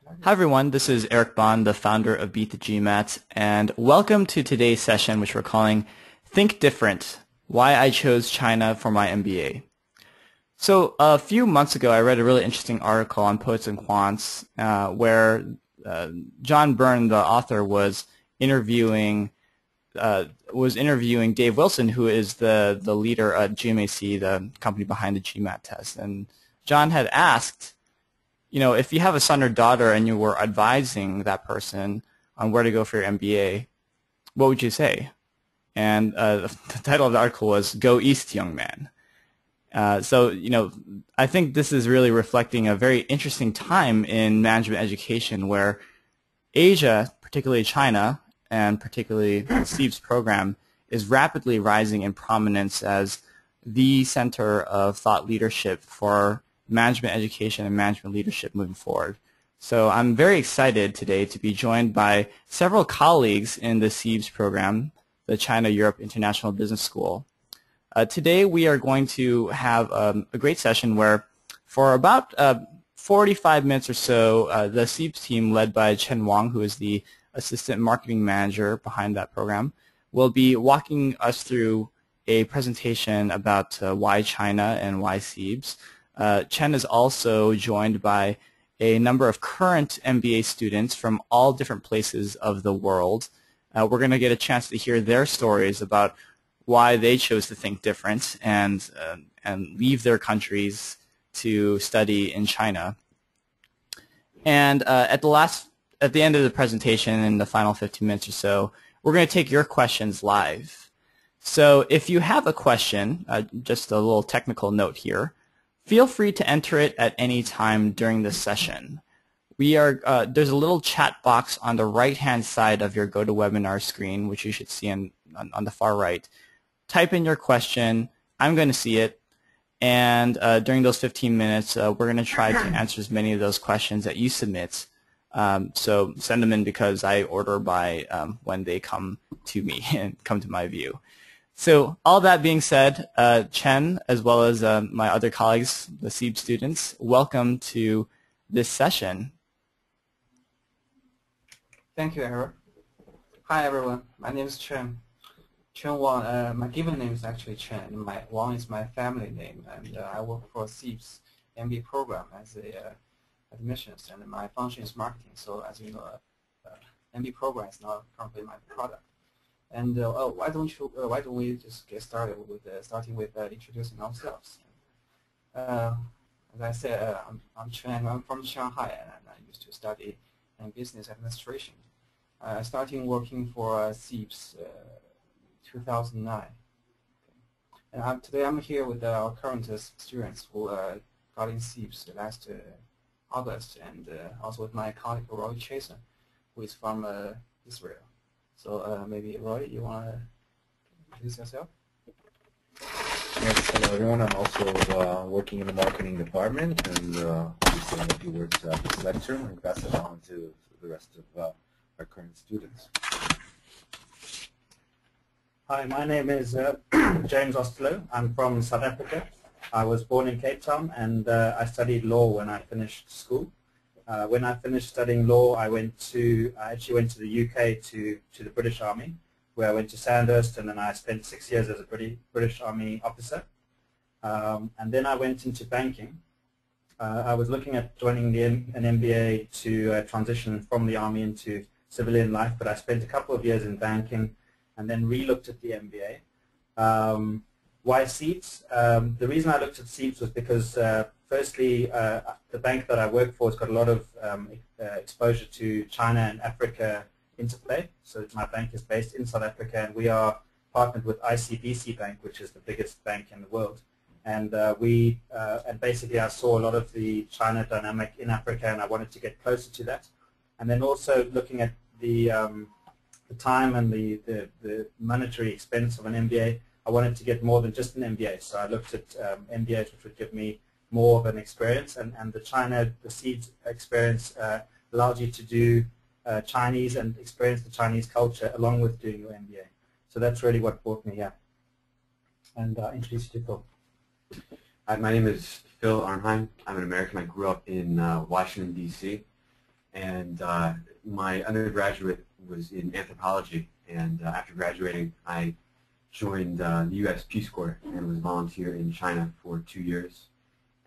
Hi everyone, this is Eric Bond, the founder of Beat the GMAT, and welcome to today's session, which we're calling Think Different, Why I Chose China for My MBA. So a few months ago, I read a really interesting article on Poets and Quants where John Byrne, the author, was interviewing Dave Wilson, who is the leader at GMAC, the company behind the GMAT test. And John had asked, if you have a son or daughter and you were advising that person on where to go for your MBA, what would you say? And the title of the article was "Go East, Young Man." So I think this is really reflecting a very interesting time in management education where Asia, particularly China, and particularly the CEIBS program, is rapidly rising in prominence as the center of thought leadership for management education and management leadership moving forward. So I'm very excited today to be joined by several colleagues in the CEIBS program, the China-Europe International Business School. Today we are going to have a great session where for about 45 minutes or so, the CEIBS team led by Chen Wang, who is the assistant marketing manager behind that program, will be walking us through a presentation about why China and why CEIBS. Chen is also joined by a number of current MBA students from all different places of the world. We're going to get a chance to hear their stories about why they chose to think different and leave their countries to study in China. And at the end of the presentation, in the final 15 minutes or so, we're going to take your questions live. So if you have a question, just a little technical note here, feel free to enter it at any time during this session. There's a little chat box on the right-hand side of your GoToWebinar screen, which you should see on the far right. Type in your question. I'm going to see it. And during those 15 minutes, we're going to try to answer as many of those questions that you submit. So send them in because I order by when they come to me and come to my view. So all that being said, Chen, as well as my other colleagues, the CEIBS students, welcome to this session. Thank you, Eric. Hi, everyone. My name is Chen Wang. My given name is actually Chen. Wang is my family name, and I work for CEIBS MBA program as a admissions, and my function is marketing. So as you know, MBA program is not currently my product. And why don't we just get started with starting with introducing ourselves? As I said, I'm Chen. I'm from Shanghai, and I used to study in business administration. Starting working for CEIBS 2009. And today I'm here with our current students who got in CEIBS last August, and also with my colleague Roy Chasen, who is from Israel. So maybe Roy, you want to introduce yourself? Yes, hello everyone. I'm also working in the marketing department, and I'll be saying a few words at this lecture and pass it on to the rest of our current students. Hi, my name is James Osterloh. I'm from South Africa. I was born in Cape Town, and I studied law when I finished school. When I finished studying law, I actually went to the UK to the British Army, where I went to Sandhurst, and then I spent 6 years as a British Army officer. And then I went into banking. I was looking at joining an MBA to transition from the Army into civilian life, but I spent a couple of years in banking and then re-looked at the MBA. Why CEIBS? The reason I looked at CEIBS was because firstly, the bank that I work for has got a lot of exposure to China and Africa interplay. So my bank is based in South Africa, and we are partnered with ICBC Bank, which is the biggest bank in the world. And and basically I saw a lot of the China dynamic in Africa, and I wanted to get closer to that. And then also looking at the time and the monetary expense of an MBA, I wanted to get more than just an MBA. So I looked at MBAs which would give me more of an experience, and the CEIBS experience allows you to do Chinese and experience the Chinese culture along with doing your MBA. So that's really what brought me here. And introduce you to Phil. Hi, my name is Phil Arnheim. I'm an American. I grew up in Washington, D.C. and my undergraduate was in anthropology. And after graduating, I joined the U.S. Peace Corps and was volunteer in China for 2 years.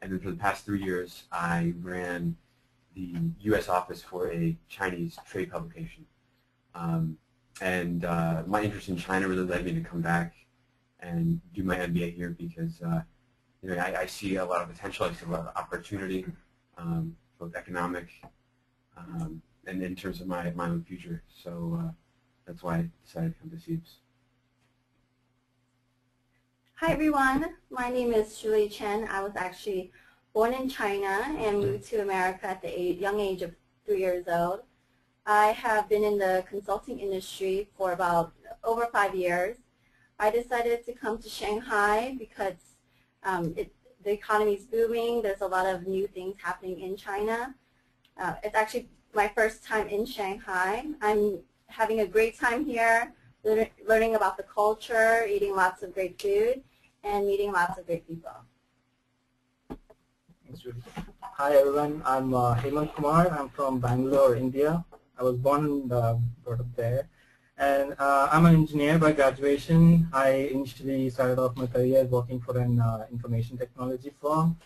And then for the past 3 years, I ran the U.S. office for a Chinese trade publication. My interest in China really led me to come back and do my MBA here because I see a lot of potential, I see a lot of opportunity, both economic and in terms of my own future. So that's why I decided to come to CEIBS. Hi everyone, my name is Julie Chen. I was actually born in China and moved to America at the young age of 3 years old. I have been in the consulting industry for about over 5 years. I decided to come to Shanghai because the economy is booming. There's a lot of new things happening in China. It's actually my first time in Shanghai. I'm having a great time here, learning about the culture, eating lots of great food, and meeting lots of great people. Thanks, Julie. Hi everyone, I'm Hemant Kumar. I'm from Bangalore, India. I was born and brought up there. And I'm an engineer by graduation. I initially started off my career working for an information technology firm.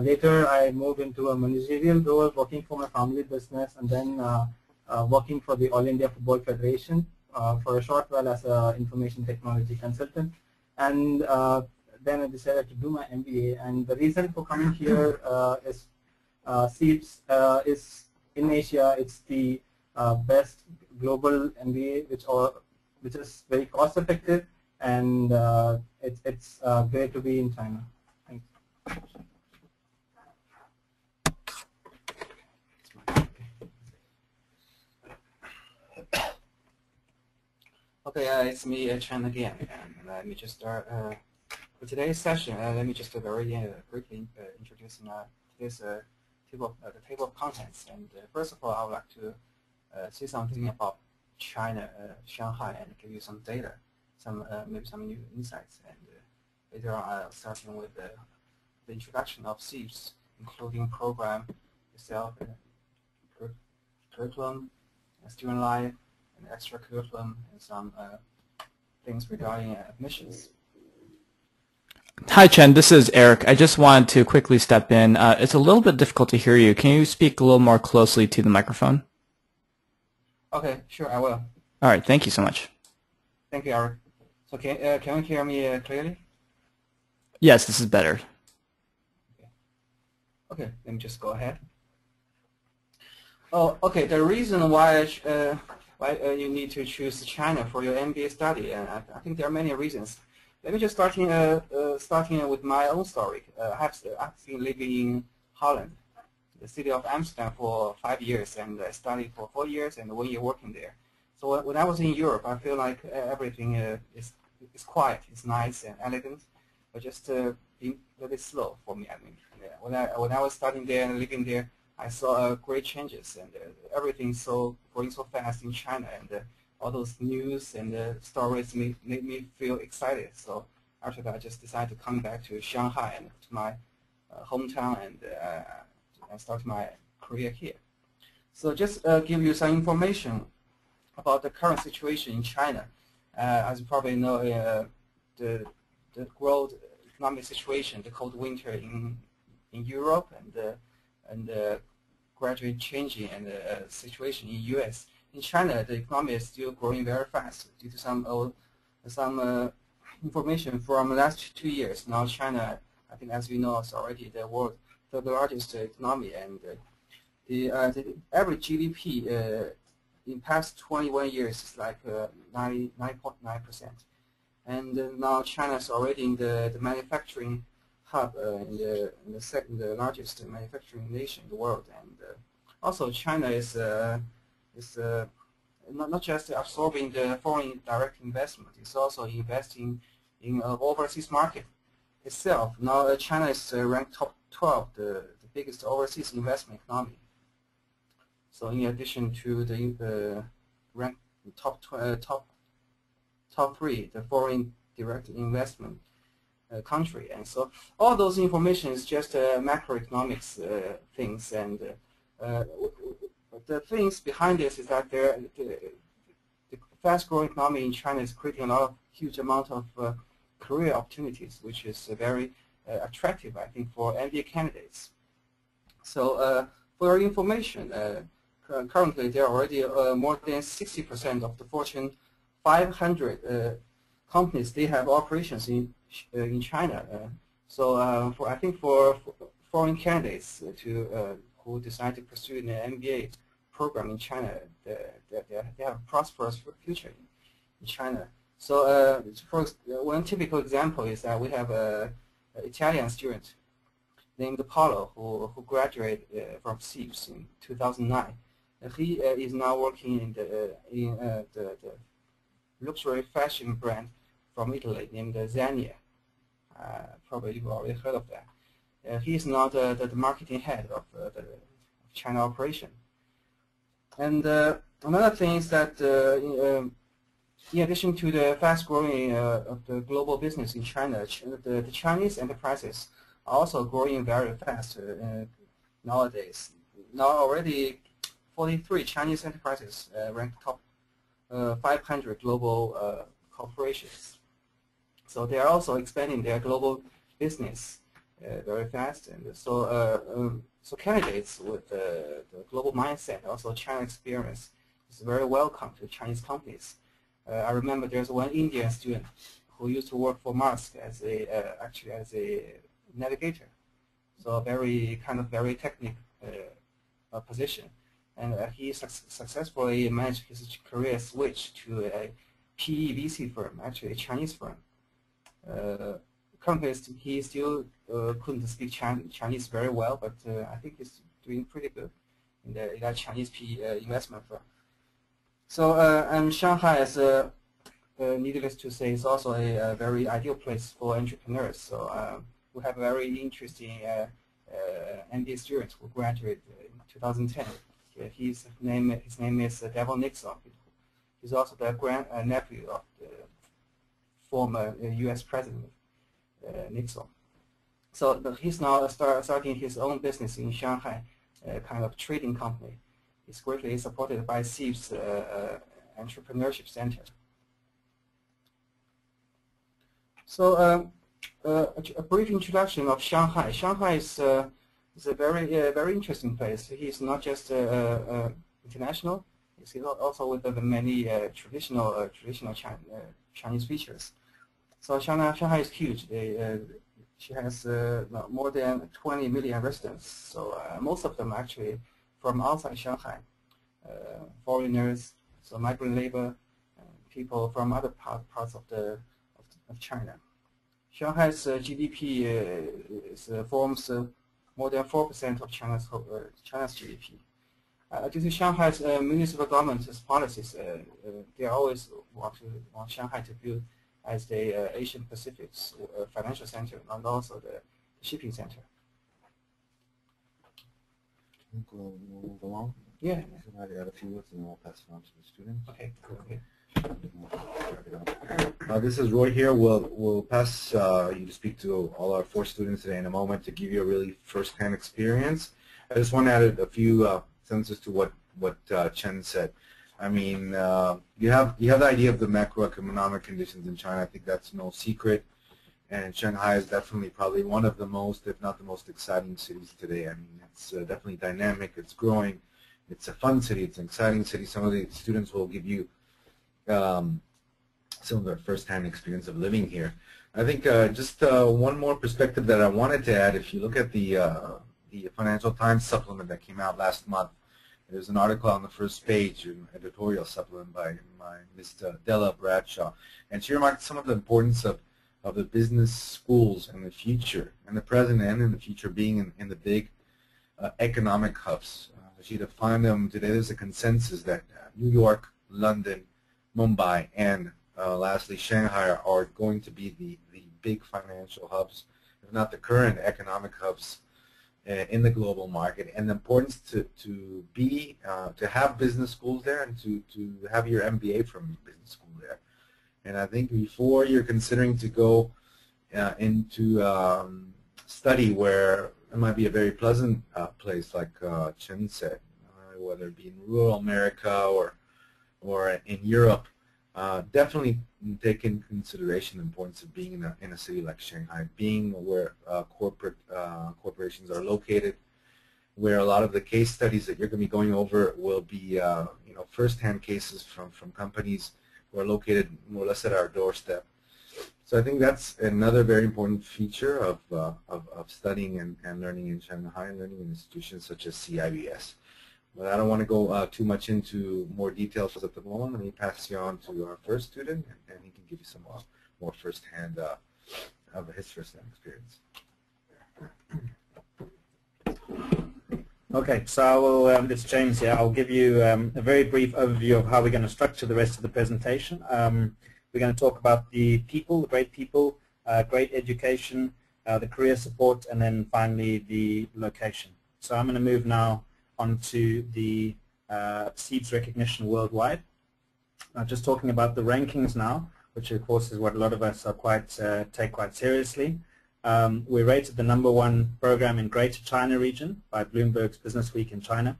Later, I moved into a managerial role working for my family business and then working for the All India Football Federation for a short while as an information technology consultant. And then I decided to do my MBA. And the reason for coming here is CEIBS is in Asia. It's the best global MBA, which is very cost effective, and it's great to be in China. Thanks. Okay, it's me, Chen again, and let me just start for today's session. Let me just very briefly introduce today's table of contents. And first of all, I would like to say something about China, Shanghai, and give you some data, maybe some new insights. And later on, I'll starting with the introduction of CEIBS, including program itself, curriculum, student life, and extra curriculum, and some things regarding admissions. Hi, Chen. This is Eric. I just wanted to quickly step in. It's a little bit difficult to hear you. Can you speak a little more closely to the microphone? Okay, sure, I will. All right. Thank you so much. Thank you, Eric. So can you hear me clearly? Yes, this is better. Okay, let me just go ahead. Oh, okay. The reason why you need to choose China for your MBA study, and I think there are many reasons. Let me just starting with my own story. I've been living in Holland, the city of Amsterdam, for 5 years, and I studied for 4 years and 1 year working there. So when I was in Europe, I feel like everything is quiet, it's nice and elegant, but just being a little bit slow for me. I mean, when I was studying there and living there, I saw great changes, and everything's going so fast in China, and all those news and stories made me feel excited. So after that, I just decided to come back to Shanghai and to my hometown and start my career here. So just give you some information about the current situation in China. As you probably know, the world economic situation, the cold winter in Europe, and gradually changing and the situation in U.S. In China, the economy is still growing very fast due to some information from the last 2 years. Now China, I think as we know, is already the world's third largest economy, and the average GDP in past 21 years is like 99.9%. And now China is already in the manufacturing hub, in the second largest manufacturing nation in the world. And also China is not just absorbing the foreign direct investment, it's also investing in overseas market itself. Now China is ranked top 12, the biggest overseas investment economy. So in addition to the rank top 3, the foreign direct investment country, and so all those information is just macroeconomics things, and the things behind this is that the fast-growing economy in China is creating a lot of huge amount of career opportunities, which is very attractive, I think, for MBA candidates. So for your information, currently there are already more than 60% of the Fortune 500 companies, they have operations in China. So I think for foreign candidates who decide to pursue an MBA program in China, they have a prosperous future in China. So one typical example is that we have an Italian student named Paulo who graduated from CEIBS in 2009. He is now working in the luxury fashion brand from Italy named Zania. Probably you've already heard of that. He is now the marketing head of the China operation. And another thing is that in addition to the fast-growing of the global business in China, the Chinese enterprises are also growing very fast nowadays. Now already 43 Chinese enterprises rank top 500 global corporations. So they are also expanding their global business very fast, and so candidates with the global mindset, also China experience, is very welcome to Chinese companies. I remember there's one Indian student who used to work for Musk as actually as a navigator, so a very technical position, and he successfully managed his career switch to a PE VC firm, actually a Chinese firm. Currently, he still couldn't speak Chinese very well, but I think he's doing pretty good in that Chinese PE investment firm. So, and Shanghai, is needless to say, is also a very ideal place for entrepreneurs. So, we have a very interesting MBA student who graduated in 2010. His name is Devil Nixon. He's also the nephew of the former U.S. President Nixon. So he's now starting his own business in Shanghai, kind of trading company. It's greatly supported by CEIBS Entrepreneurship Center. So a brief introduction of Shanghai. Shanghai is a very interesting place. It's not just international. It's also with the many traditional Chinese features. So Shanghai is huge. She has more than 20 million residents. So most of them actually from outside Shanghai, foreigners, so migrant labor, people from other parts of China. Shanghai's GDP forms more than 4% of China's GDP. Due to Shanghai's municipal government's policies, they always want Shanghai to build as the Asian Pacific's financial center and also the shipping center. We'll move along. Yeah. I got a few words and I'll pass it on to the students. Okay. Okay. This is Roy here. We'll pass you to speak to all our 4 students today in a moment to give you a really first-hand experience. I just want to add a few sentences to what Chen said. I mean, you have the idea of the macroeconomic conditions in China. I think that's no secret. And Shanghai is definitely probably one of the most, if not the most exciting cities today. I mean, it's definitely dynamic. It's growing. It's a fun city. It's an exciting city. Some of the students will give you some of their first-hand experience of living here. I think just one more perspective that I wanted to add. If you look at the Financial Times supplement that came out last month, there's an article on the first page, an editorial supplement by Ms. Della Bradshaw, and she remarked some of the importance of the business schools in the future, and the present and in the future being in the big economic hubs. She defined them today. There's a consensus that New York, London, Mumbai, and lastly Shanghai are going to be the big financial hubs, if not the current economic hubs in the global market, and the importance to have business schools there and to have your MBA from business school there. And I think before you're considering to go into study where it might be a very pleasant place, like Chen said, whether it be in rural America or in Europe, definitely take into consideration the importance of being in a city like Shanghai, being where corporations are located, where a lot of the case studies that you're going to be going over will be first-hand cases from companies who are located more or less at our doorstep. So I think that's another very important feature of studying and learning in Shanghai and learning in institutions such as CEIBS. But I don't want to go too much into more details at the moment. Let me pass you on to our first student, and he can give you some more first-hand his first-hand experience. Okay, so I will, it's James here. I'll give you a very brief overview of how we're going to structure the rest of the presentation. We're going to talk about the people, the great people, great education, the career support, and then finally the location. So I'm going to move now onto the CEIBS recognition worldwide. Just talking about the rankings now, which of course is what a lot of us are take quite seriously. We're rated the #1 program in Greater China region by Bloomberg's Business Week in China.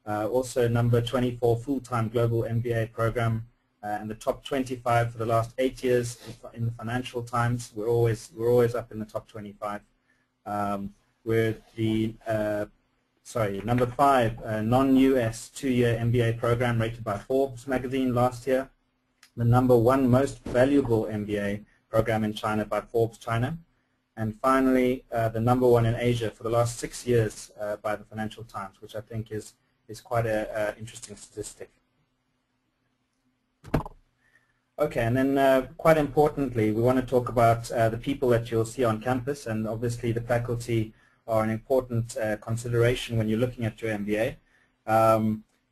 Also number 24 full-time global MBA program and the top 25 for the last 8 years in the Financial Times. We're always up in the top 25. We're the number 5 non-US 2-year MBA program rated by Forbes magazine last year. The #1 most valuable MBA program in China by Forbes China. And finally, the #1 in Asia for the last 6 years by the Financial Times, which I think is quite an interesting statistic. Okay, and then quite importantly, we want to talk about the people that you'll see on campus, and obviously the faculty are an important consideration when you're looking at your MBA.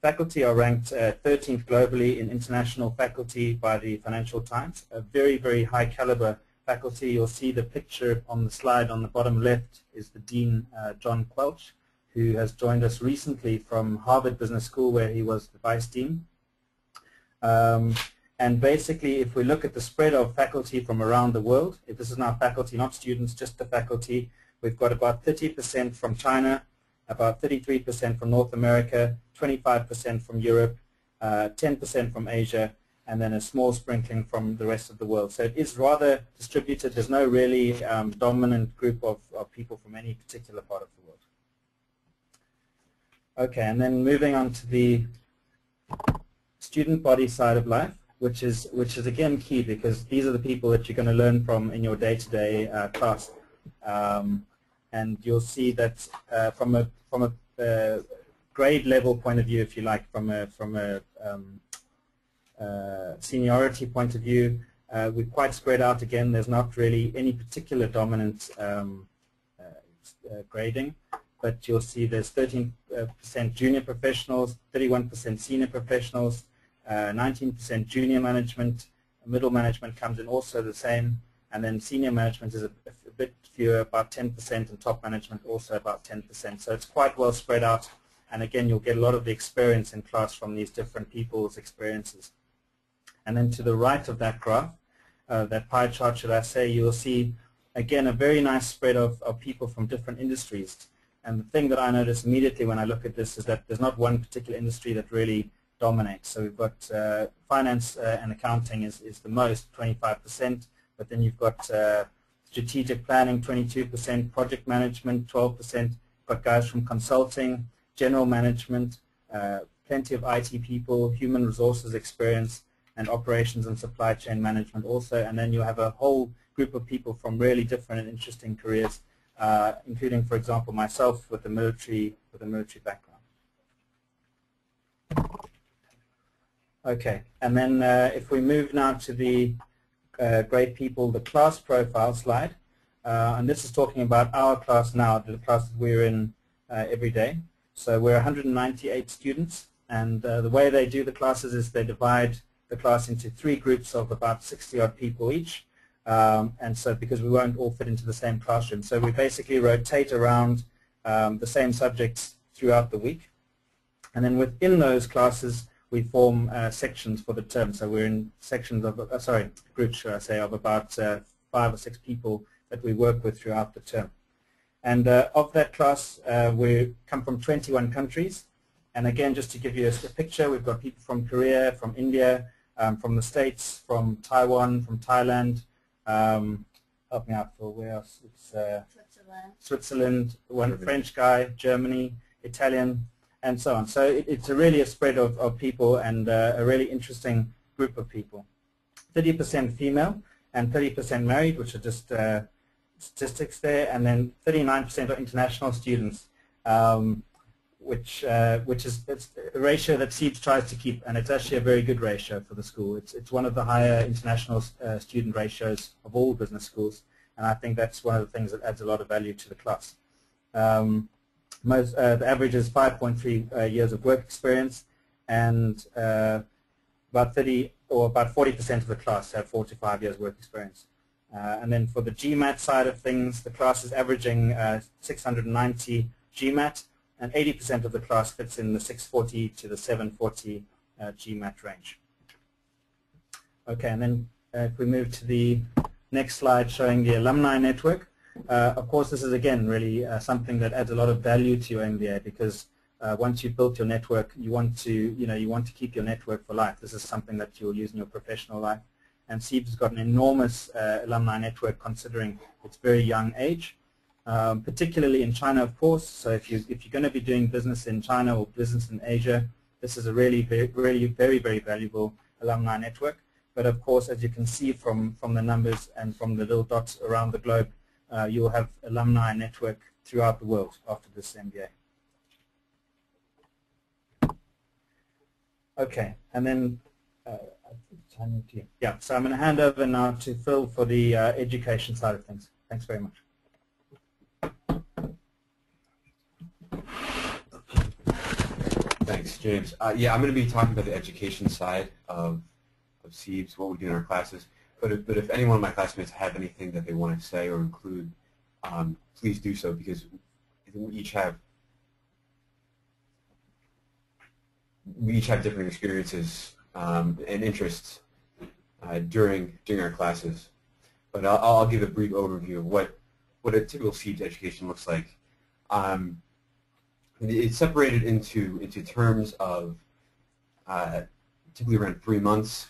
Faculty are ranked 13th globally in international faculty by the Financial Times, a very, very high caliber faculty. You'll see the picture on the slide on the bottom left is the Dean, John Quelch, who has joined us recently from Harvard Business School, where he was the Vice Dean. And basically, if we look at the spread of faculty from around the world, if this is now faculty, not students, just the faculty, we've got about 30% from China, about 33% from North America, 25% from Europe, 10% from Asia, and then a small sprinkling from the rest of the world. So it is rather distributed. There's no really dominant group of people from any particular part of the world. Okay, and then moving on to the student body side of life, which is again key, because these are the people that you're going to learn from in your day-to-day class. And you'll see that from a grade level point of view, if you like, from a seniority point of view, we're quite spread out again. There's not really any particular dominant grading, but you'll see there's 13% junior professionals, 31% senior professionals, 19% junior management, middle management comes in also the same, and then senior management is a bit fewer, about 10%, and top management also about 10%. So it's quite well spread out, and again, you'll get a lot of the experience in class from these different people's experiences. And then to the right of that graph, that pie chart, should I say, you'll see, again, a very nice spread of people from different industries. And the thing that I notice immediately when I look at this is that there's not one particular industry that really dominates. So we've got finance and accounting is the most, 25%, but then you've got strategic planning, 22%, project management, 12%, you've got guys from consulting, general management, plenty of IT people, human resources experience, and operations and supply chain management also. And then you have a whole group of people from really different and interesting careers, including, for example, myself with the military background. Okay, and then if we move now to the great people, the class profile slide, and this is talking about our class now, the class that we're in every day. So we're 198 students, and the way they do the classes is they divide the class into 3 groups of about 60-odd people each, and so because we won't all fit into the same classroom. So we basically rotate around the same subjects throughout the week, and then within those classes we form sections for the term. So we're in sections of, groups, should I say, of about 5 or 6 people that we work with throughout the term. And of that class, we come from 21 countries, And again, just to give you a picture, we've got people from Korea, from India, from the States, from Taiwan, from Thailand. Help me out for where else? It's Switzerland, one French guy, Germany, Italian, and so on. So it's really a spread of people and a really interesting group of people. 30% female and 30% married, which are just statistics there, and then 39% are international students, which is it's a ratio that CEIBS tries to keep, and it's actually a very good ratio for the school. It's one of the higher international student ratios of all business schools, and I think that's one of the things that adds a lot of value to the class. The average is 5.3 years of work experience, and about 40% of the class have 4 to 5 years work experience. And then for the GMAT side of things, the class is averaging 690 GMAT, and 80% of the class fits in the 640 to the 740 GMAT range. Okay, and then if we move to the next slide showing the alumni network. Of course, this is again really something that adds a lot of value to your MBA, because once you've built your network, you want to keep your network for life. This is something that you'll use in your professional life. And CEIBS has got an enormous alumni network considering its very young age, particularly in China, of course. So if you're going to be doing business in China or business in Asia, this is a really very valuable alumni network. But of course, as you can see from the numbers and from the little dots around the globe, you'll have alumni network throughout the world after this MBA. Okay, and then yeah, so I'm going to hand over now to Phil for the education side of things. Thanks very much. Thanks, James. Yeah, I'm going to be talking about the education side of CEIBS, what we do in our classes. But if any one of my classmates have anything that they want to say or include, please do so, because we each have different experiences and interests during our classes. But I'll give a brief overview of what a typical CEIBS education looks like. It's separated into terms of typically around 3 months,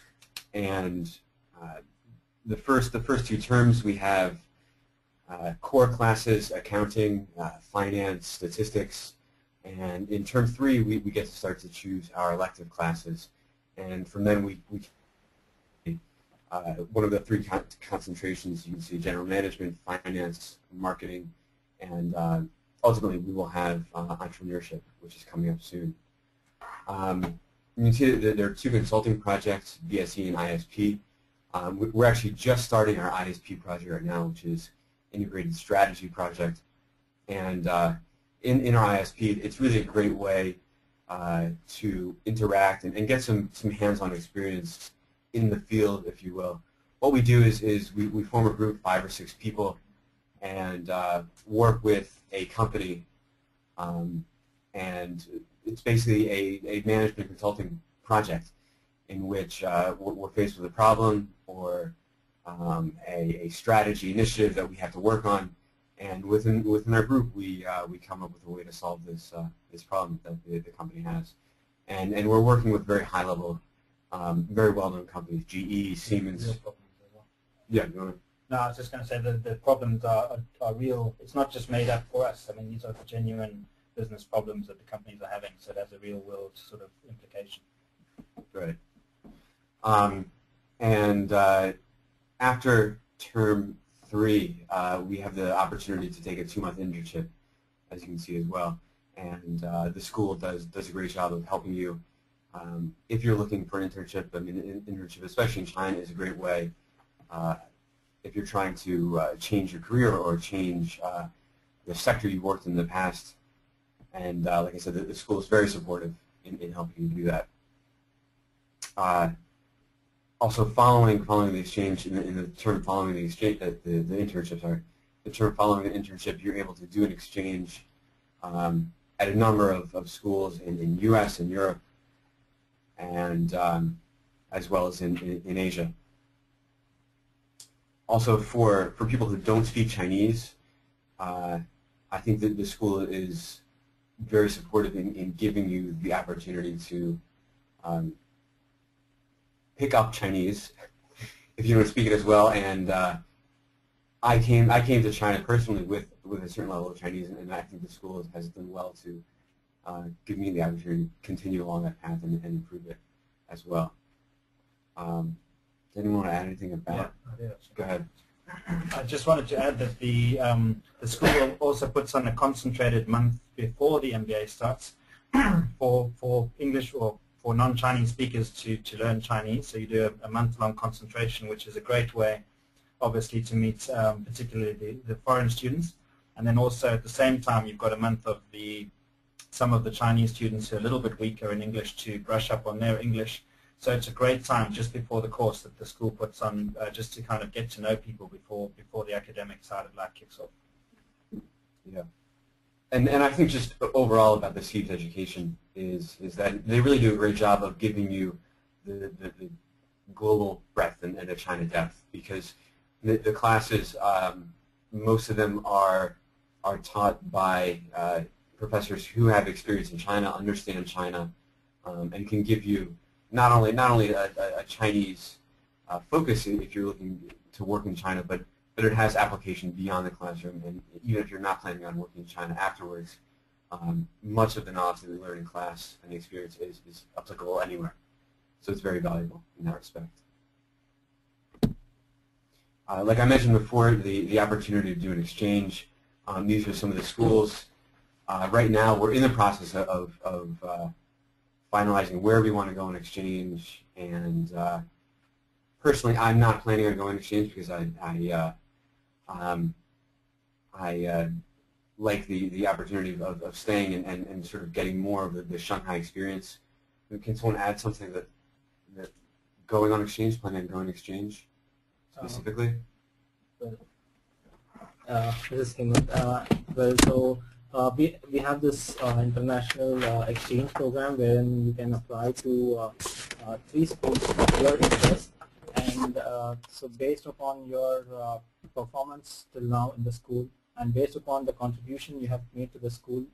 and the first 2 terms we have core classes, accounting, finance, statistics, and in term 3 we get to start to choose our elective classes, and from then we one of the 3 concentrations you can see: general management, finance, marketing, and ultimately we will have entrepreneurship, which is coming up soon. You can see that there are 2 consulting projects, BSE and ISP. We're actually just starting our ISP project right now, which is Integrated Strategy Project. And in our ISP, it's really a great way to interact and get some hands-on experience in the field, if you will. What we do is we form a group, 5 or 6 people, and work with a company, and it's basically a management consulting project in which we're faced with a problem or a strategy initiative that we have to work on, and within our group we come up with a way to solve this problem that the company has, and we're working with very high level, very well known companies, GE, Siemens. Yeah. You want to? No, I was just going to say that the problems are real. It's not just made up for us. I mean, these are genuine business problems that the companies are having, so it has a real world sort of implication. Right. And after term 3, we have the opportunity to take a 2-month internship, as you can see as well. And the school does a great job of helping you. If you're looking for an internship, I mean, an internship, especially in China, is a great way. If you're trying to change your career or change the sector you've worked in the past. And like I said, the school is very supportive in helping you do that. Also, following the exchange, in the term following the exchange, the internship, sorry, the term following the internship, you're able to do an exchange at a number of schools in U.S. and Europe, and as well as in Asia. Also, for people who don't speak Chinese, I think that the school is very supportive in giving you the opportunity to pick up Chinese if you don't speak it as well. And I came to China personally with a certain level of Chinese, and I think the school has done well to give me the opportunity to continue along that path and improve it as well. Does anyone want to add anything about? Yeah, Go ahead. I just wanted to add that the school also puts on a concentrated month before the MBA starts for English or for non-Chinese speakers to learn Chinese. So you do a month-long concentration, which is a great way, obviously, to meet particularly the foreign students. And then also at the same time, you've got a month of some of the Chinese students who are a little bit weaker in English to brush up on their English. So it's a great time just before the course that the school puts on, just to kind of get to know people before the academic side of life kicks off. Yeah, and I think just overall about the CEIBS education is that they really do a great job of giving you the global breadth and the China depth, because the classes, most of them are taught by professors who have experience in China, understand China, and can give you not only a Chinese focus if you're looking to work in China, but it has application beyond the classroom. And even if you're not planning on working in China afterwards, much of the knowledge that we learn in class and the experience is applicable anywhere. So it's very valuable in that respect. Like I mentioned before, the opportunity to do an exchange. These are some of the schools. Right now, we're in the process of finalizing where we want to go on exchange, and personally, I'm not planning on going on exchange because I like the opportunity of staying and sort of getting more of the Shanghai experience. Can someone add something that going on exchange, planning on going on exchange specifically? This is Hemant. So we have this international exchange program wherein you can apply to 3 schools of your interest, and so based upon your performance till now in the school and based upon the contribution you have made to the school,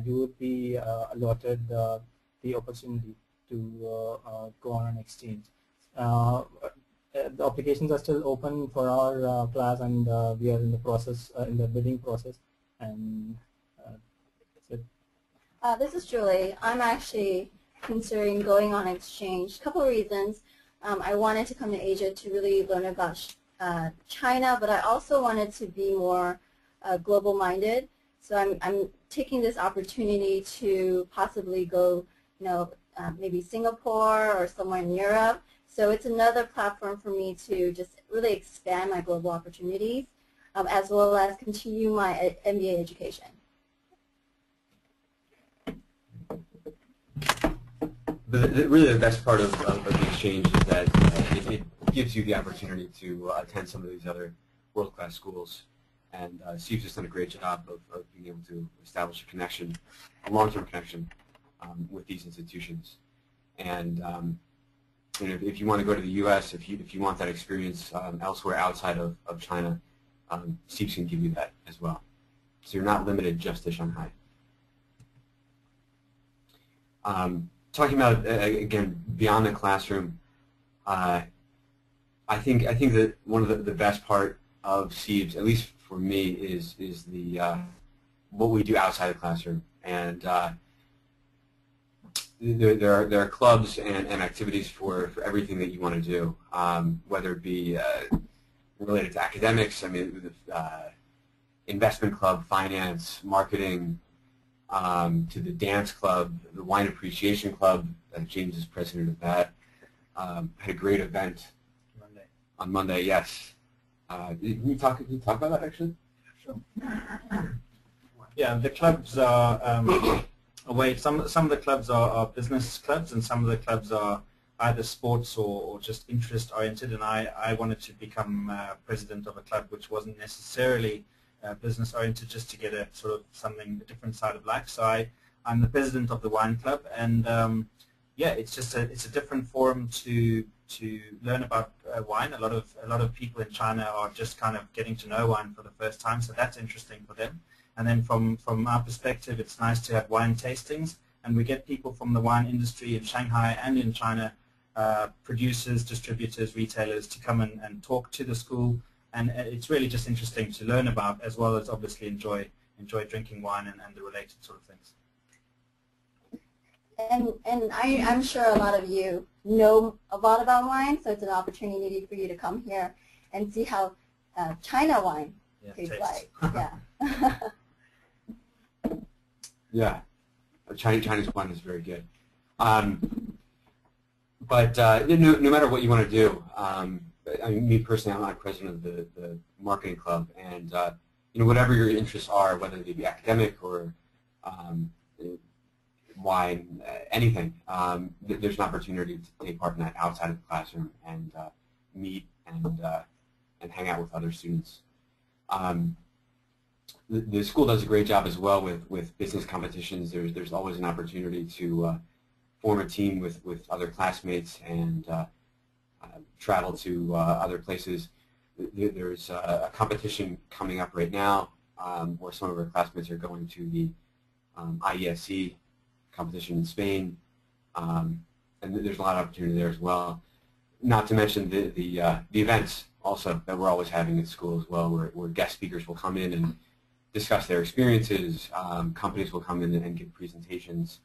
you would be allotted the opportunity to go on an exchange. The applications are still open for our class, and we are in the process, in the bidding process, and that's it. This is Julie. I'm actually considering going on exchange. A couple of reasons. I wanted to come to Asia to really learn about China, but I also wanted to be more global-minded. So I'm taking this opportunity to possibly go, maybe Singapore or somewhere in Europe. So it's another platform for me to just really expand my global opportunities, as well as continue my MBA education. Really the best part of the exchange is that it gives you the opportunity to attend some of these other world-class schools. And CEIBS has done a great job of being able to establish a connection, a long-term connection with these institutions. And if you want to go to the U.S., if you want that experience elsewhere outside of China, CEIBS can give you that as well. So you're not limited just to Shanghai. Talking about again beyond the classroom, I think that one of the best part of CEIBS, at least for me, is the what we do outside the classroom. And there are clubs and activities for everything that you want to do, whether it be related to academics. I mean, investment club, finance, marketing, to the dance club, the wine appreciation club. James is president of that. Had a great event on Monday. Yes. Can you talk about that actually? Sure. Yeah, the clubs are some of the clubs are business clubs, and some of the clubs are either sports or just interest oriented. And I wanted to become president of a club which wasn't necessarily business oriented, just to get a sort of a different side of life. So I'm the president of the wine club, and yeah, it's just it's a different forum to learn about wine. A lot of people in China are just kind of getting to know wine for the first time, so that's interesting for them. And then from our perspective, it's nice to have wine tastings, and we get people from the wine industry in Shanghai and in China, producers, distributors, retailers, to come and talk to the school, and it's really just interesting to learn about, as well as obviously enjoy drinking wine and the related sort of things. And I'm sure a lot of you know a lot about wine, so it's an opportunity for you to come here and see how China wine tastes like. Yeah. Yeah, Chinese wine is very good. But no matter what you want to do, I mean, me personally, I'm president of the marketing club, and whatever your interests are, whether they be academic or wine, anything, there's an opportunity to take part in that outside of the classroom and meet and hang out with other students. The school does a great job as well with business competitions. There's always an opportunity to form a team with other classmates and travel to other places. There's a competition coming up right now where some of our classmates are going to the IESC competition in Spain, and there's a lot of opportunity there as well. Not to mention the events also that we're always having at school as well, where guest speakers will come in and discuss their experiences. Companies will come in and give presentations.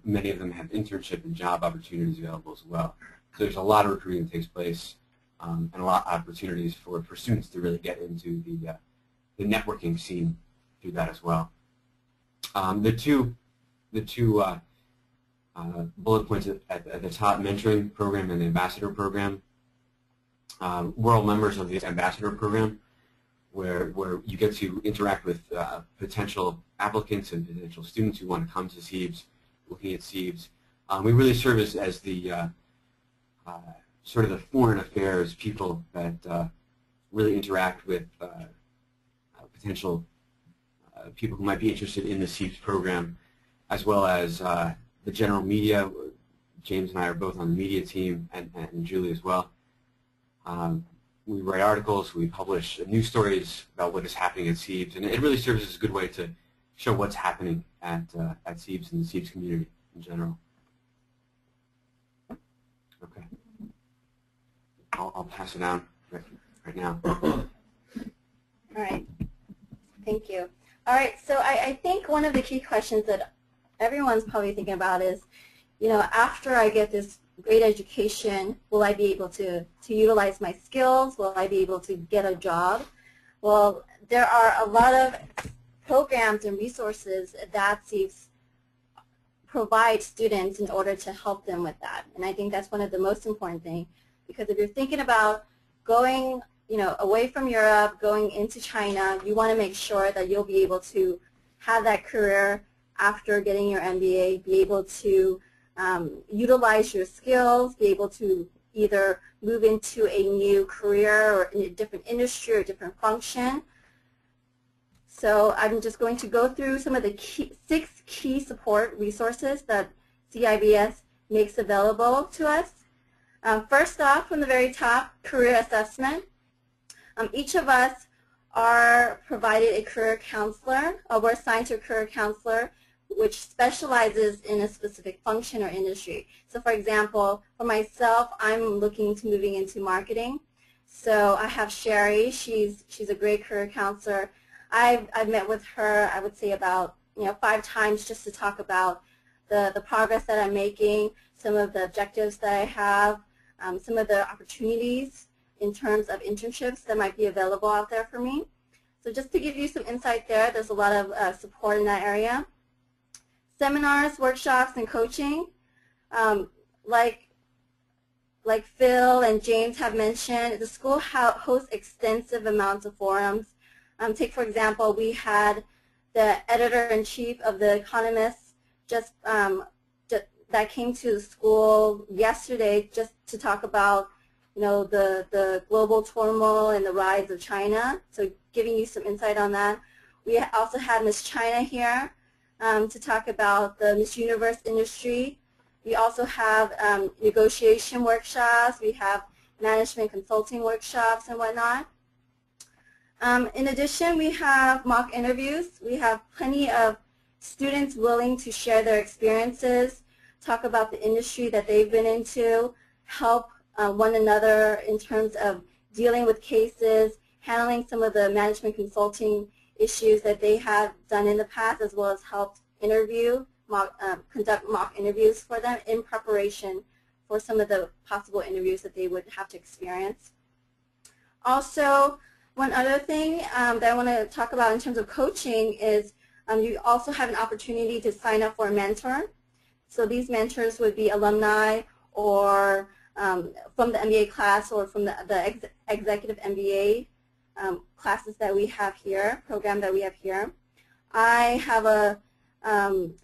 Many of them have internship and job opportunities available as well. So there's a lot of recruiting that takes place, and a lot of opportunities for students to really get into the networking scene through that as well. The two bullet points at the top, mentoring program and the ambassador program. We're all members of the ambassador program, where you get to interact with potential applicants and potential students who want to come to CEIBS, looking at CEIBS. We really serve as the sort of the foreign affairs people that really interact with potential people who might be interested in the CEIBS program, as well as the general media. James and I are both on the media team, and Julie as well. We write articles, we publish news stories about what is happening at CEIBS, and it really serves as a good way to show what's happening at CEIBS and the CEIBS community in general. Okay. I'll pass it down right now. All right. Thank you. All right. So I think one of the key questions that everyone's probably thinking about is, after I get this great education, will I be able to utilize my skills? Will I be able to get a job? Well, there are a lot of programs and resources that CEIBS provides students in order to help them with that. And I think that's one of the most important things, because if you're thinking about going away from Europe, going into China, you want to make sure that you'll be able to have that career after getting your MBA, be able to utilize your skills, be able to either move into a new career or in a different industry or different function. So I'm just going to go through some of the 6 key support resources that CEIBS makes available to us. First off, from the very top, career assessment. Each of us are provided a career counselor, or we're assigned to a career counselor which specializes in a specific function or industry. So for example, for myself, I'm looking to moving into marketing. So I have Sherry. She's a great career counselor. I've met with her, I would say about 5 times, just to talk about the progress that I'm making, some of the objectives that I have, some of the opportunities in terms of internships that might be available out there for me. So just to give you some insight there, there's a lot of support in that area. Seminars, workshops, and coaching. Like Phil and James have mentioned, the school hosts extensive amounts of forums. Take, for example, we had the editor-in-chief of The Economist that came to the school yesterday just to talk about the global turmoil and the rise of China, so giving you some insight on that. We also had Miss China here to talk about the Miss Universe industry. We also have negotiation workshops. We have management consulting workshops and whatnot. In addition, we have mock interviews. We have plenty of students willing to share their experiences, talk about the industry that they've been into, help one another in terms of dealing with cases, handling some of the management consulting issues that they have done in the past, as well as helped conduct mock interviews for them in preparation for some of the possible interviews that they would have to experience. Also, one other thing that I want to talk about in terms of coaching is you also have an opportunity to sign up for a mentor. So these mentors would be alumni or from the MBA class or from the executive MBA classes that we have here, program that we have here. I have a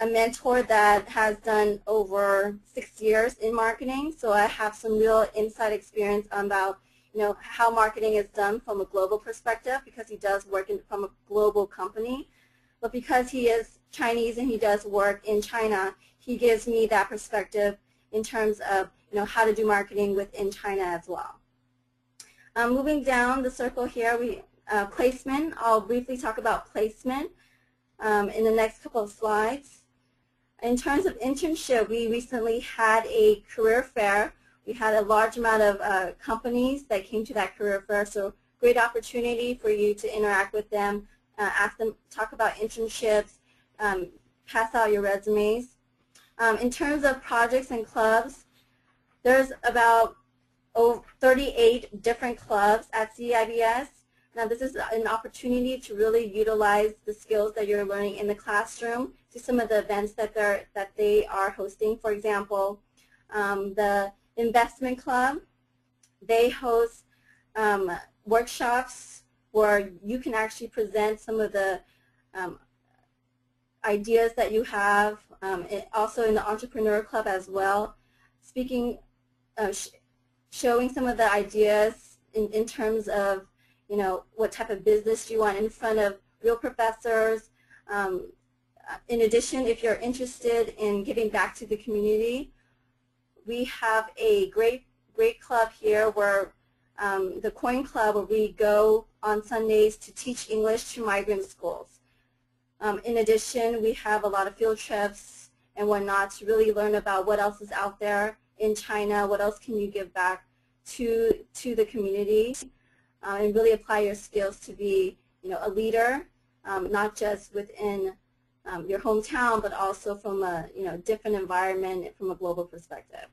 mentor that has done over 6 years in marketing, so I have some real inside experience about how marketing is done from a global perspective, because he does work from a global company. But because he is Chinese and he does work in China, he gives me that perspective in terms of how to do marketing within China as well. Moving down the circle here, placement. I'll briefly talk about placement in the next couple of slides. In terms of internship, we recently had a career fair. We had a large amount of companies that came to that career fair, so great opportunity for you to interact with them, ask them, talk about internships, pass out your resumes. In terms of projects and clubs, there's about 38 different clubs at CEIBS. Now this is an opportunity to really utilize the skills that you're learning in the classroom to some of the events that they are hosting. For example, the Investment Club, they host workshops where you can actually present some of the ideas that you have, also in the Entrepreneur Club as well, showing some of the ideas in terms of what type of business you want in front of real professors. In addition, if you're interested in giving back to the community, we have a great club here where the Coin Club, where we go on Sundays to teach English to migrant schools. In addition, we have a lot of field trips and whatnot to really learn about what else is out there in China, what else can you give back to the community, and really apply your skills to be a leader, not just within your hometown, but also from a different environment from a global perspective.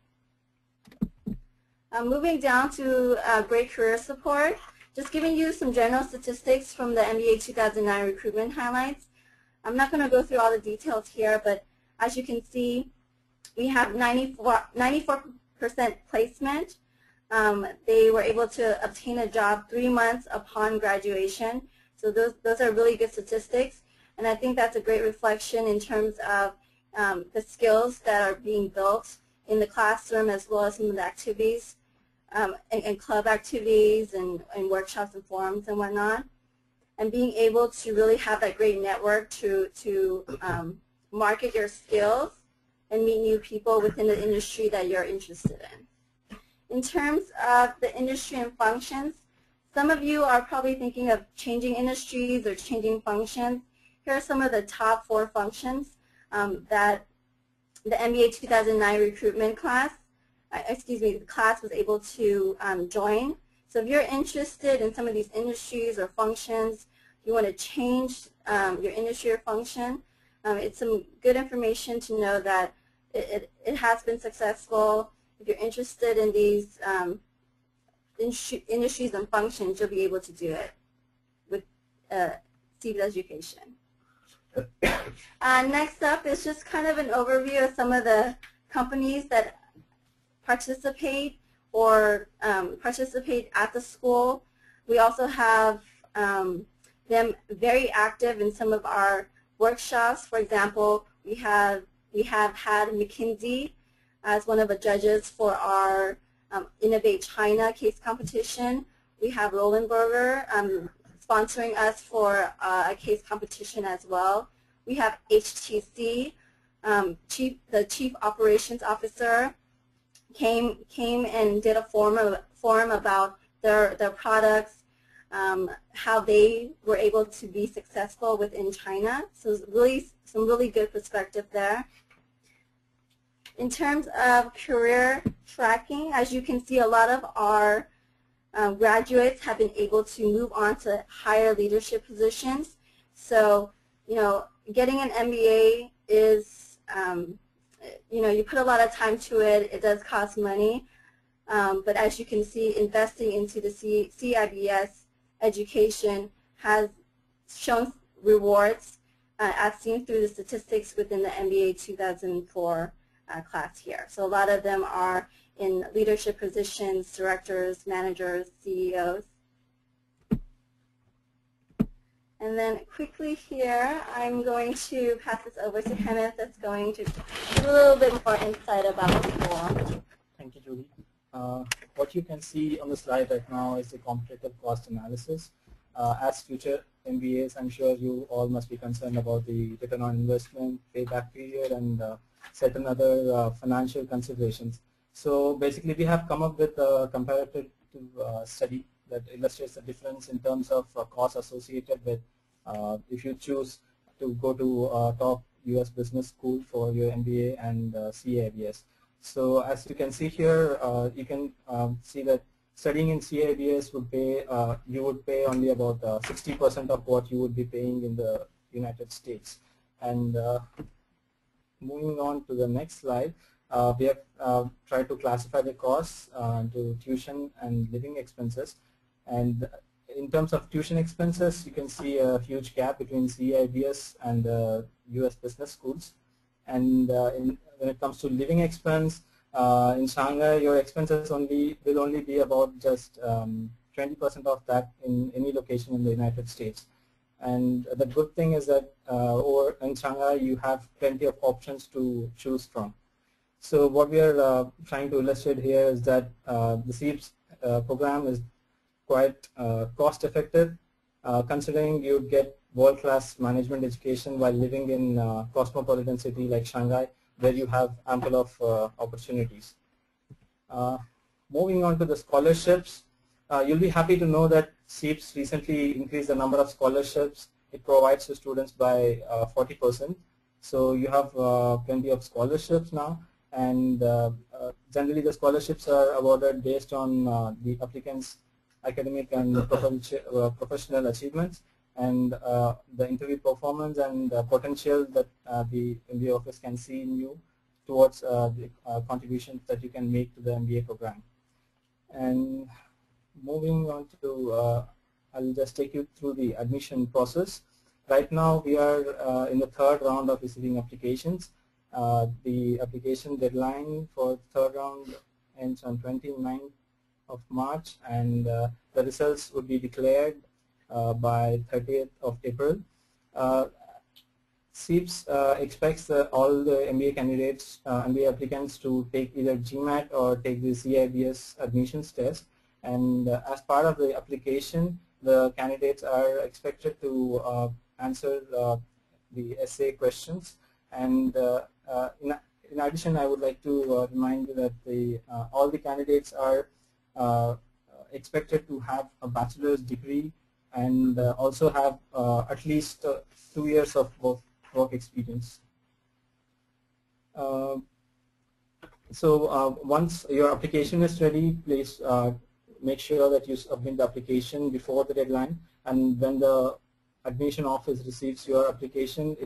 Moving down to great career support, just giving you some general statistics from the MBA 2009 recruitment highlights. I'm not going to go through all the details here, but as you can see, we have 94% placement. They were able to obtain a job 3 months upon graduation. So those are really good statistics. And I think that's a great reflection in terms of the skills that are being built in the classroom, as well as some of the activities and club activities and workshops and forums and whatnot. And being able to really have that great network to market your skills and meet new people within the industry that you're interested in. In terms of the industry and functions, some of you are probably thinking of changing industries or changing functions. Here are some of the top 4 functions that the MBA 2009 recruitment class, the class was able to join. So if you're interested in some of these industries or functions, you want to change your industry or function, it's some good information to know that it has been successful. If you're interested in these industries and functions, you'll be able to do it with CEIBS education. Next up is just kind of an overview of some of the companies that participate or participate at the school. We also have them very active in some of our workshops. For example, we have had McKinsey as one of the judges for our Innovate China case competition. We have Roland Berger sponsoring us for a case competition as well. We have HTC, the Chief Operations Officer, came and did a forum about their products. how they were able to be successful within China. So really, some really good perspective there. In terms of career tracking, as you can see, a lot of our graduates have been able to move on to higher leadership positions. So, getting an MBA is, you put a lot of time to it. It does cost money. But as you can see, investing into the CEIBS education has shown rewards, as seen through the statistics within the MBA 2004 class here. So a lot of them are in leadership positions, directors, managers, CEOs. And then quickly here, I'm going to pass this over to Kenneth that's going to give a little bit more insight about the school. Thank you, Julie. What you can see on the slide right now is the competitive cost analysis. As future MBAs, I'm sure you all must be concerned about the return on investment, payback period, and certain other financial considerations. So basically, we have come up with a comparative study that illustrates the difference in terms of costs associated with if you choose to go to top US business school for your MBA and CEIBS. So as you can see here, you can see that studying in CEIBS would pay, you would pay only about 60% of what you would be paying in the United States. And moving on to the next slide, we have tried to classify the costs to tuition and living expenses. And in terms of tuition expenses, you can see a huge gap between CEIBS and US business schools. And when it comes to living expense, in Shanghai, your expenses will only be about just 20% of that in any location in the United States. And the good thing is that over in Shanghai, you have plenty of options to choose from. So what we are trying to illustrate here is that the CEIBS program is quite cost effective, considering you get world-class management education while living in a cosmopolitan city like Shanghai, where you have ample of opportunities. Moving on to the scholarships, you'll be happy to know that CEIBS recently increased the number of scholarships it provides to students by 40%. So you have plenty of scholarships now, and generally the scholarships are awarded based on the applicant's academic and professional achievements, and the interview performance and potential that the MBA office can see in you towards the contributions that you can make to the MBA program. And moving on to, I'll just take you through the admission process. Right now we are in the third round of receiving applications. The application deadline for the third round ends on 29th of March, and the results would be declared by 30th of April. CEIBS expects all the MBA candidates, MBA applicants to take either GMAT or take the CEIBS admissions test. And as part of the application, the candidates are expected to answer the essay questions. And in addition, I would like to remind you that all the candidates are expected to have a bachelor's degree and also have at least 2 years of work experience. So once your application is ready, please make sure that you submit the application before the deadline, and when the admission office receives your application,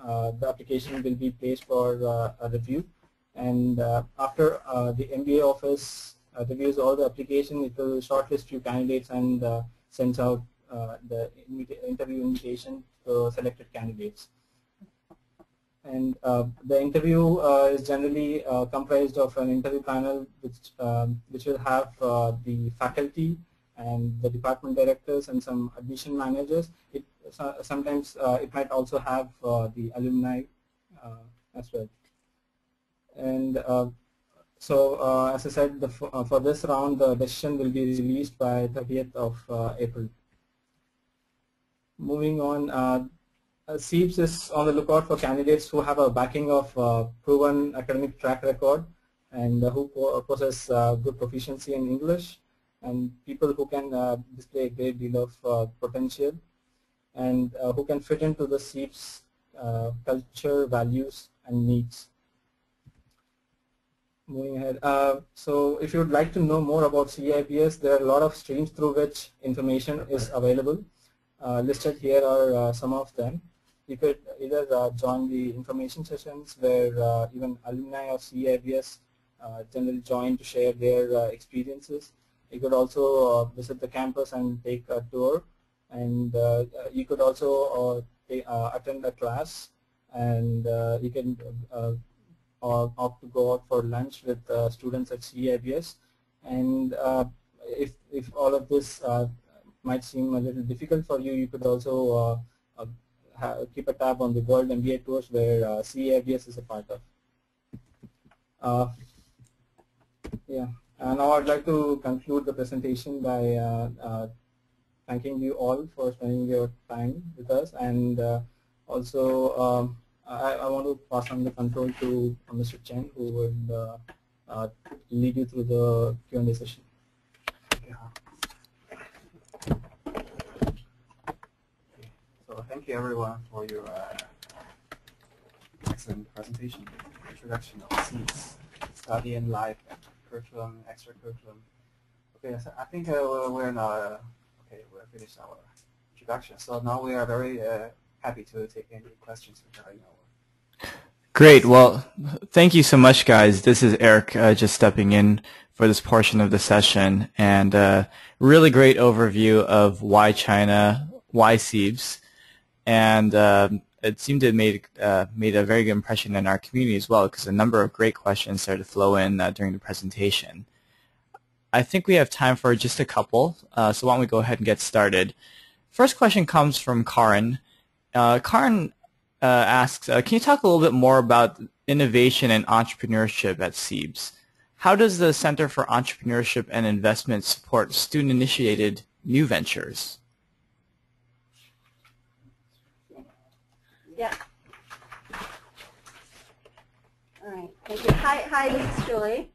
the application will be placed for a review, and after the MBA office reviews all the application, it will shortlist few candidates and sends out the interview invitation to selected candidates. And the interview is generally comprised of an interview panel which will have the faculty and the department directors and some admission managers. Sometimes it might also have the alumni as well. And so as I said, for this round, the decision will be released by 30th of April. Moving on, CEIBS is on the lookout for candidates who have a backing of proven academic track record and who possess good proficiency in English, and people who can display a great deal of potential and who can fit into the CEIBS culture, values, and needs. Moving ahead, so if you would like to know more about CEIBS, there are a lot of streams through which information is available. Listed here are some of them. You could either join the information sessions where even alumni of CEIBS generally join to share their experiences. You could also visit the campus and take a tour, and you could also attend a class, and you can opt to go out for lunch with students at CEIBS. And if all of this might seem a little difficult for you, you could also keep a tab on the World MBA tours where CEIBS is a part of. Yeah, now I'd like to conclude the presentation by thanking you all for spending your time with us, and also I want to pass on the control to Mr. Chen, who would lead you through the Q&A session. So thank you everyone for your excellent presentation, introduction of CEIBS, study and life, curriculum, extracurriculum. Okay, so I think we're now we're finished our introduction. So now we are very happy to take any questions regarding our. Great. Well, thank you so much, guys. This is Eric just stepping in for this portion of the session, and really great overview of why China, why CEIBS, and it seemed to have made a very good impression in our community as well, because a number of great questions started to flow in during the presentation. I think we have time for just a couple, so why don't we go ahead and get started. First question comes from Karin. Karin asks, can you talk a little bit more about innovation and entrepreneurship at CEIBS? How does the Center for Entrepreneurship and Investment support student-initiated new ventures? Yeah. All right. Thank you. Hi, this is Julie.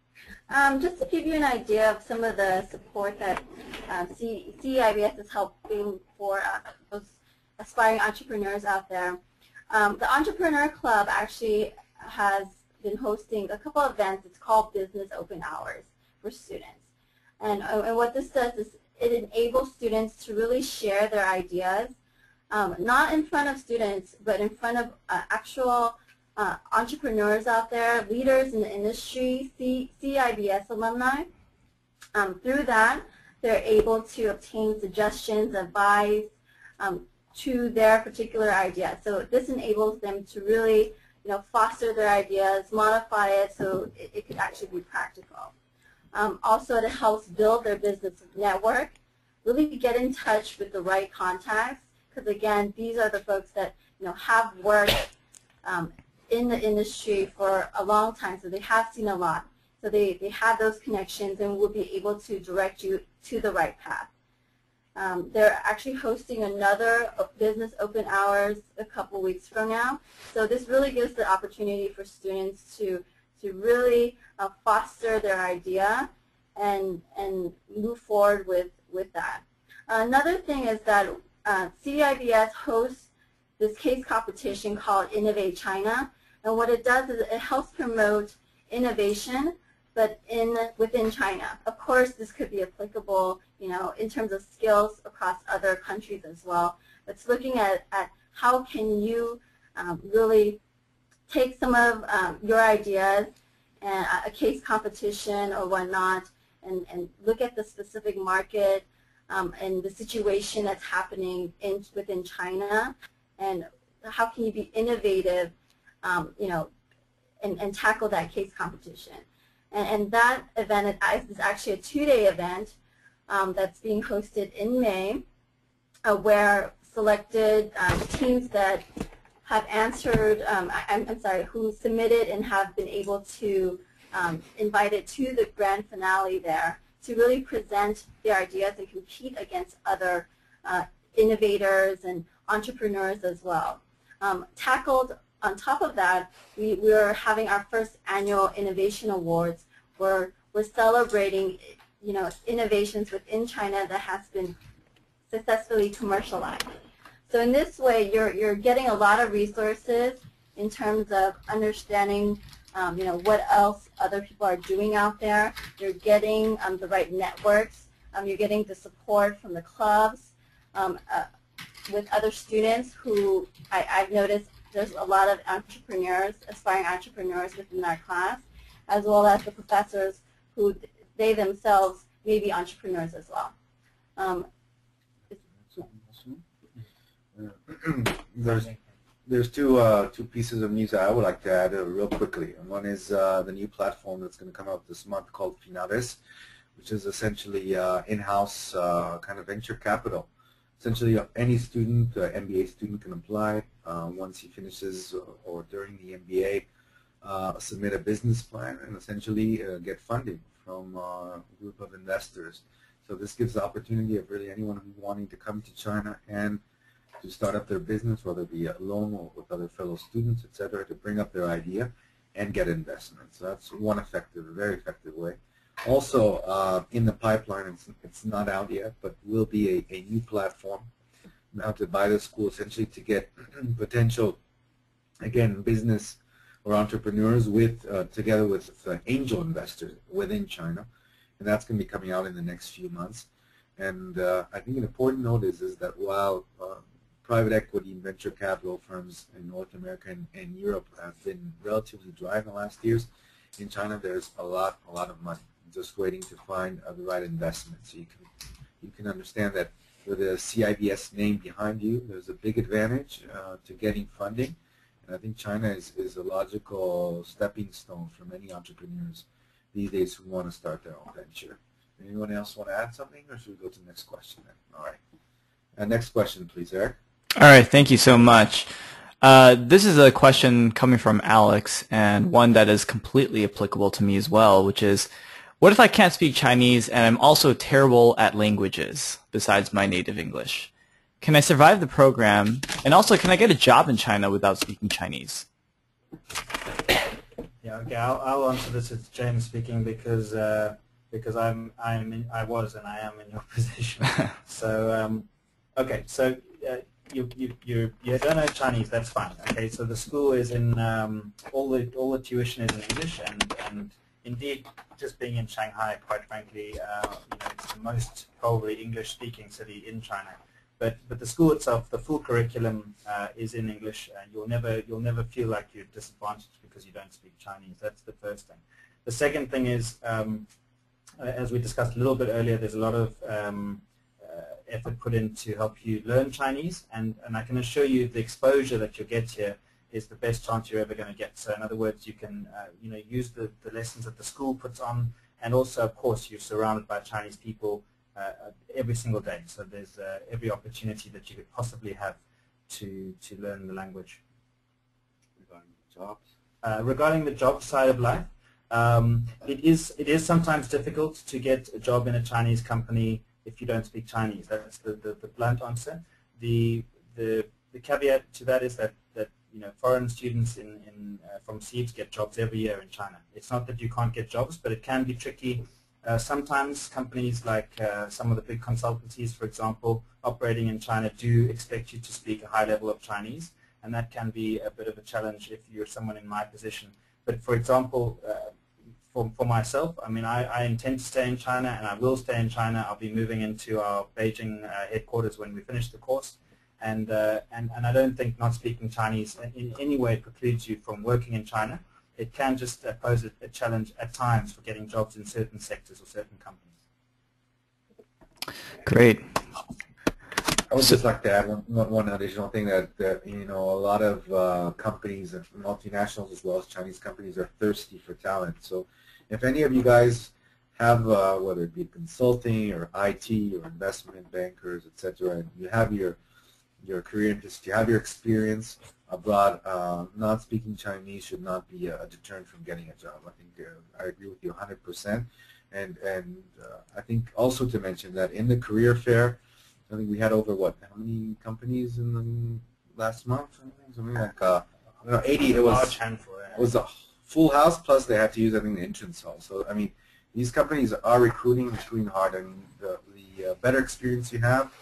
Just to give you an idea of some of the support that CEIBS is helping for those aspiring entrepreneurs out there. The Entrepreneur Club actually has been hosting a couple of events. It's called Business Open Hours for students. And what this does is it enables students to really share their ideas, not in front of students, but in front of actual entrepreneurs out there, leaders in the industry, CEIBS alumni. Through that, they're able to obtain suggestions, advice to their particular idea. So this enables them to really, foster their ideas, modify it so it could actually be practical. Also, it helps build their business network, really get in touch with the right contacts, because again, these are the folks that have worked in the industry for a long time, so they have seen a lot. So they have those connections and will be able to direct you to the right path. They're actually hosting another Business Open Hours a couple weeks from now. So this really gives the opportunity for students to really foster their idea and move forward with that. Another thing is that CEIBS hosts this case competition called Innovate China, and what it does is it helps promote innovation, but within China. Of course, this could be applicable, in terms of skills across other countries as well. It's looking at how can you really take some of your ideas and a case competition or whatnot, and look at the specific market and the situation that's happening within China, and how can you be innovative, and tackle that case competition. And that event is actually a 2-day event that's being hosted in May, where selected teams that have answered, who submitted and have been able to invited to the grand finale there to really present their ideas and compete against other innovators and entrepreneurs as well. Tackled on top of that, we're having our first annual Innovation Awards, where we're celebrating innovations within China that has been successfully commercialized. So in this way, you're getting a lot of resources in terms of understanding, what else other people are doing out there. You're getting the right networks. You're getting the support from the clubs with other students who I've noticed there's a lot of entrepreneurs, aspiring entrepreneurs within our class, as well as the professors who they themselves may be entrepreneurs as well. There's two pieces of news that I would like to add real quickly. And one is the new platform that's going to come out this month called Finales, which is essentially in-house kind of venture capital. Essentially, any student, MBA student, can apply once he finishes or during the MBA, submit a business plan and essentially get funding from a group of investors. So this gives the opportunity of really anyone who's wanting to come to China and to start up their business, whether it be alone or with other fellow students, etc., to bring up their idea and get investment. So that's one effective, very effective way. Also, in the pipeline, it's not out yet, but will be a new platform mounted by the school essentially to get potential, again, business or entrepreneurs with together with angel investors within China, and that's going to be coming out in the next few months. And I think an important note is that while private equity and venture capital firms in North America and Europe have been relatively dry in the last years, in China there's a lot of money just waiting to find the right investment. So you can understand that with a CEIBS name behind you, there's a big advantage to getting funding. And I think China is a logical stepping stone for many entrepreneurs these days who want to start their own venture. Anyone else want to add something, or should we go to the next question then? All right. Next question, please, Eric. All right, thank you so much. This is a question coming from Alex, and one that is completely applicable to me as well, which is, what if I can't speak Chinese and I'm also terrible at languages besides my native English? Can I survive the program? And also, can I get a job in China without speaking Chinese? Yeah, okay, I'll answer this. It's James speaking because I was and I am in your position. So okay, so you don't know Chinese, that's fine. Okay, so the school is in all the tuition is in English, and indeed, just being in Shanghai, quite frankly, it's the most probably English-speaking city in China. But the school itself, the full curriculum is in English. You'll never feel like you're disadvantaged because you don't speak Chinese. That's the first thing. The second thing is, as we discussed a little bit earlier, there's a lot of effort put in to help you learn Chinese, and I can assure you the exposure that you'll get here is the best chance you're ever going to get. So in other words, you can use the lessons that the school puts on, and also, of course, you're surrounded by Chinese people every single day. So there's every opportunity that you could possibly have to learn the language. Regarding jobs? Regarding the job side of life, it is sometimes difficult to get a job in a Chinese company if you don't speak Chinese. That's the blunt answer. The caveat to that is that foreign students from CEIBS get jobs every year in China. It's not that you can't get jobs, but it can be tricky. Sometimes companies like some of the big consultancies, for example, operating in China do expect you to speak a high level of Chinese, and that can be a bit of a challenge if you're someone in my position. But for example, for myself, I mean, I intend to stay in China, and I will stay in China. I'll be moving into our Beijing headquarters when we finish the course. And I don't think not speaking Chinese in any way precludes you from working in China. It can just pose a challenge at times for getting jobs in certain sectors or certain companies. Great. I would just like to add one additional thing that a lot of companies, multinationals as well as Chinese companies, are thirsty for talent. So if any of you guys have, whether it be consulting or IT or investment bankers, etc., and you have your career interest, you have your experience abroad, not speaking Chinese should not be a deterrent from getting a job. I think I agree with you 100%. And I think also to mention that in the career fair, I think we had over how many companies in the last month? Something like 80. It was a full house, plus they had to use, I think, the entrance hall. So I mean, these companies are recruiting hard. I mean, the better experience you have,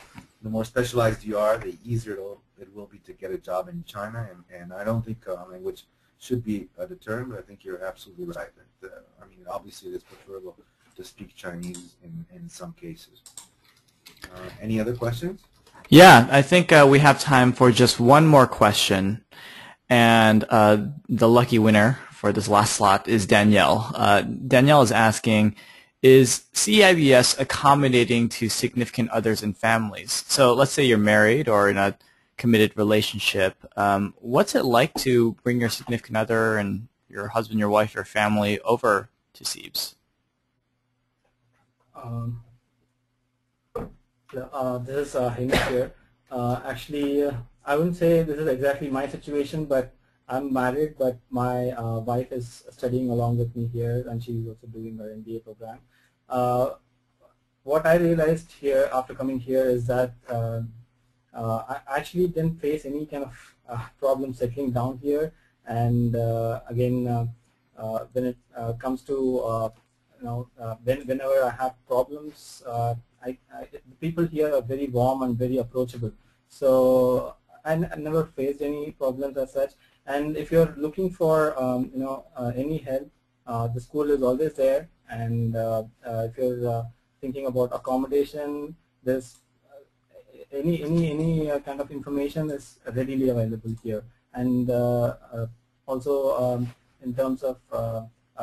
the more specialized you are, the easier it will be to get a job in China. And I don't think language should be a deterrent, but I think you're absolutely right. That, I mean, obviously it is preferable to speak Chinese in some cases. Any other questions? Yeah, I think we have time for just one more question. And the lucky winner for this last slot is Danielle. Danielle is asking, is CEIBS accommodating to significant others and families? So let's say you're married or in a committed relationship. What's it like to bring your significant other and your husband, your wife, your family over to CEIBS? This is Hamish here. Actually, I wouldn't say this is exactly my situation, but I'm married, but my wife is studying along with me here, and she's also doing her MBA program. What I realized here after coming here is that I actually didn't face any kind of problem settling down here. And again, when it comes to whenever I have problems, the people here are very warm and very approachable. So I never faced any problems as such. And if you're looking for any help, the school is always there. And if you're thinking about accommodation, there's any kind of information is readily available here. And also in terms of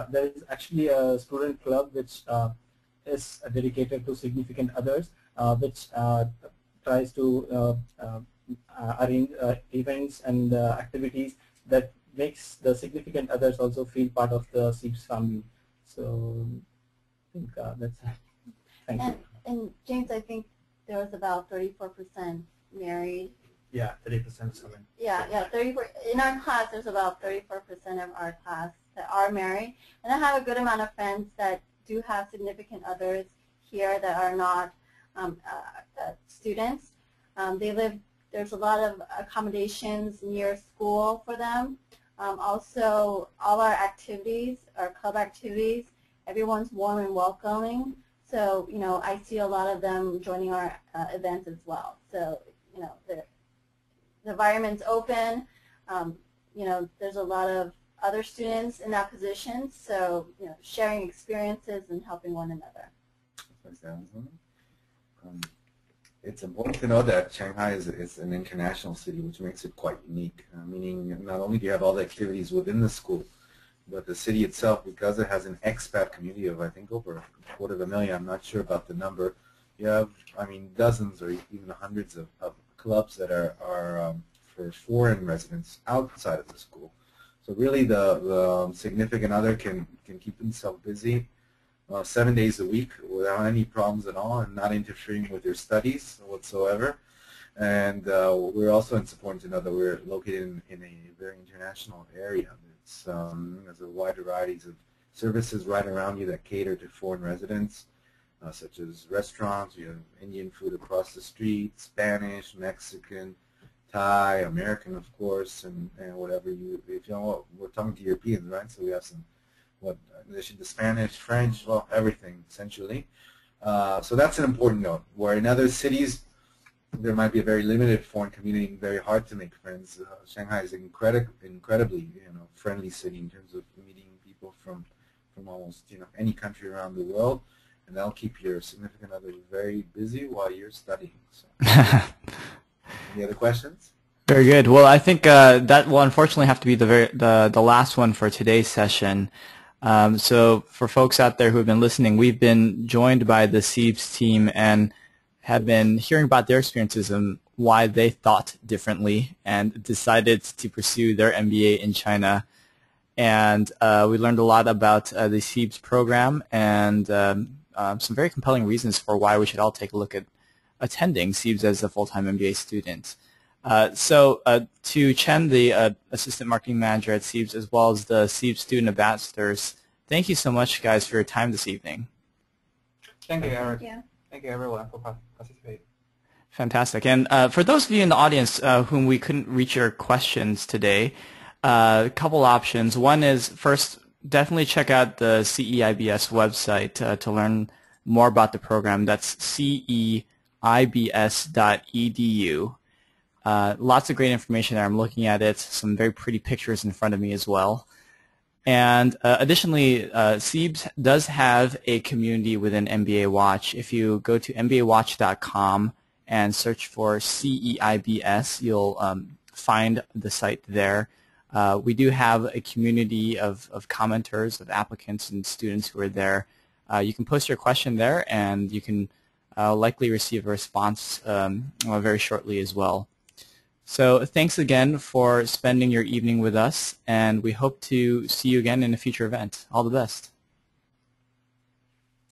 there is actually a student club which is dedicated to significant others, which tries to arrange events and activities that makes the significant others also feel part of the CEIBS family. So I think that's it. Thank you. And James, I think there was about 34% married. Yeah, 30% selling. Yeah, 34. In our class, there's about 34% of our class that are married, and I have a good amount of friends that do have significant others here that are not students. There's a lot of accommodations near school for them. Also, all our activities, our club activities, everyone's warm and welcoming. So, I see a lot of them joining our events as well. So, the environment's open. There's a lot of other students in that position. So, sharing experiences and helping one another. It's important to know that Shanghai is an international city, which makes it quite unique, meaning not only do you have all the activities within the school, but the city itself, because it has an expat community of, I think, over 250,000, I'm not sure about the number, you have, dozens or even hundreds of clubs that are for foreign residents outside of the school. So really the significant other can keep themselves busy 7 days a week without any problems at all and not interfering with your studies whatsoever. And we're also, it's important to know that we're located in a very international area. There's a wide variety of services right around you that cater to foreign residents, such as restaurants. You have Indian food across the street, Spanish, Mexican, Thai, American, of course, and whatever we're talking to Europeans, right? So we have some, in addition to Spanish, French, well, everything essentially. So that's an important note. Where in other cities, there might be a very limited foreign community and very hard to make friends. Shanghai is an incredibly friendly city in terms of meeting people from almost any country around the world, and that'll keep your significant other very busy while you're studying. So. Any other questions? Very good. Well, I think that will unfortunately have to be the last one for today's session. So for folks out there who have been listening, we've been joined by the CEIBS team and have been hearing about their experiences and why they thought differently and decided to pursue their MBA in China. And we learned a lot about the CEIBS program and some very compelling reasons for why we should all take a look at attending CEIBS as a full-time MBA student. So to Chen, the Assistant Marketing Manager at CEIBS, as well as the CEIBS Student Ambassadors, thank you so much, guys, for your time this evening. Thank you, Eric. Yeah. Thank you, everyone, for participating. Fantastic. And for those of you in the audience whom we couldn't reach your questions today, a couple options. One is, first, definitely check out the CEIBS website to learn more about the program. That's ceibs.edu. Lots of great information there. I'm looking at it. Some very pretty pictures in front of me as well. And additionally, CEIBS does have a community within MBA Watch. If you go to mbawatch.com and search for CEIBS, you'll find the site there. We do have a community of commenters, of applicants and students who are there. You can post your question there, and you can likely receive a response very shortly as well. So thanks again for spending your evening with us, and we hope to see you again in a future event. All the best.